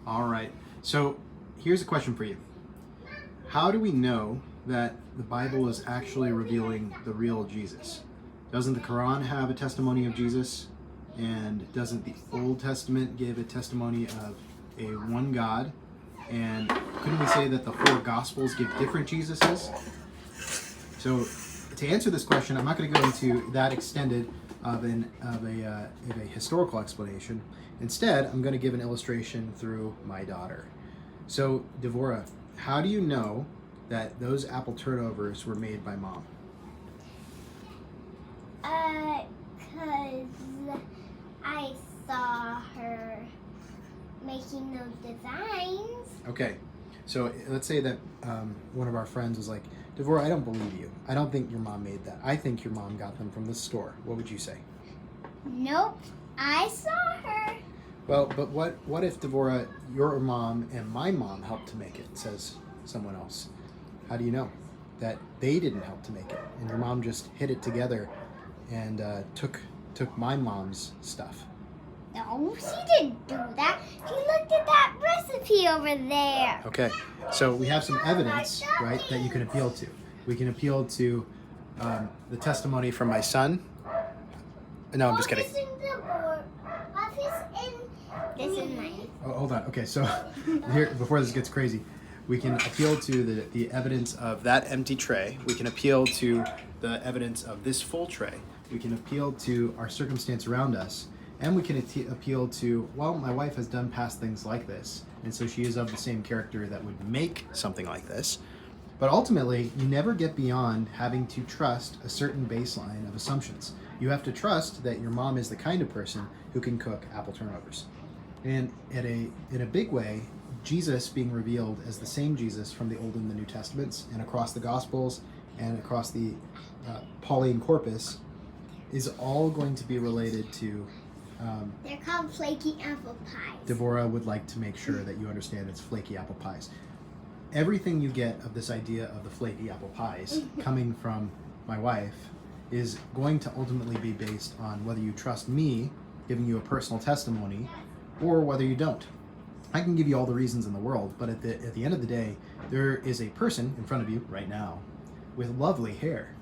All right. So here's a question for you. How do we know that the Bible is actually revealing the real Jesus? Doesn't the Quran have a testimony of Jesus? And doesn't the Old Testament give a testimony of a one God? And couldn't we say that the four Gospels give different Jesuses? So to answer this question, I'm not going to go into that extended of a historical explanation. Instead, I'm going to give an illustration through my daughter. So, Devorah, how do you know that those apple turnovers were made by Mom? Cause I saw her making those designs. Okay, so let's say that one of our friends was like, Devorah, I don't believe you. I don't think your mom made that. I think your mom got them from the store. What would you say? Nope, I saw her. Well, but what if, Devorah, your mom and my mom helped to make it, says someone else? How do you know that they didn't help to make it and your mom just hid it together and took my mom's stuff? No, she didn't do that. She looked at that recipe over there. Okay, so we have some evidence, right, that you can appeal to. We can appeal to the testimony from my son. No, I'm just kidding. This is mine. Oh, hold on. Okay, so here, before this gets crazy, we can appeal to the evidence of that empty tray. We can appeal to the evidence of this full tray. We can appeal to our circumstance around us. And we can appeal to, well, my wife has done past things like this, and so she is of the same character that would make something like this. But ultimately, you never get beyond having to trust a certain baseline of assumptions. You have to trust that your mom is the kind of person who can cook apple turnovers. And in a big way, Jesus being revealed as the same Jesus from the Old and the New Testaments and across the Gospels and across the Pauline corpus is all going to be related to they're called flaky apple pies. Devorah would like to make sure that you understand it's flaky apple pies. Everything you get of this idea of the flaky apple pies coming from my wife is going to ultimately be based on whether you trust me giving you a personal testimony or whether you don't. I can give you all the reasons in the world, but at the end of the day, there is a person in front of you right now with lovely hair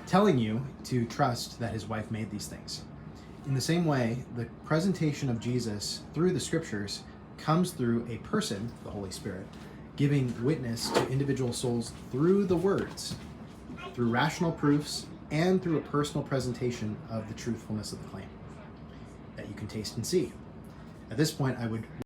telling you to trust that his wife made these things. In the same way, the presentation of Jesus through the scriptures comes through a person, the Holy Spirit, giving witness to individual souls through the words, through rational proofs, and through a personal presentation of the truthfulness of the claim that you can taste and see. At this point, I would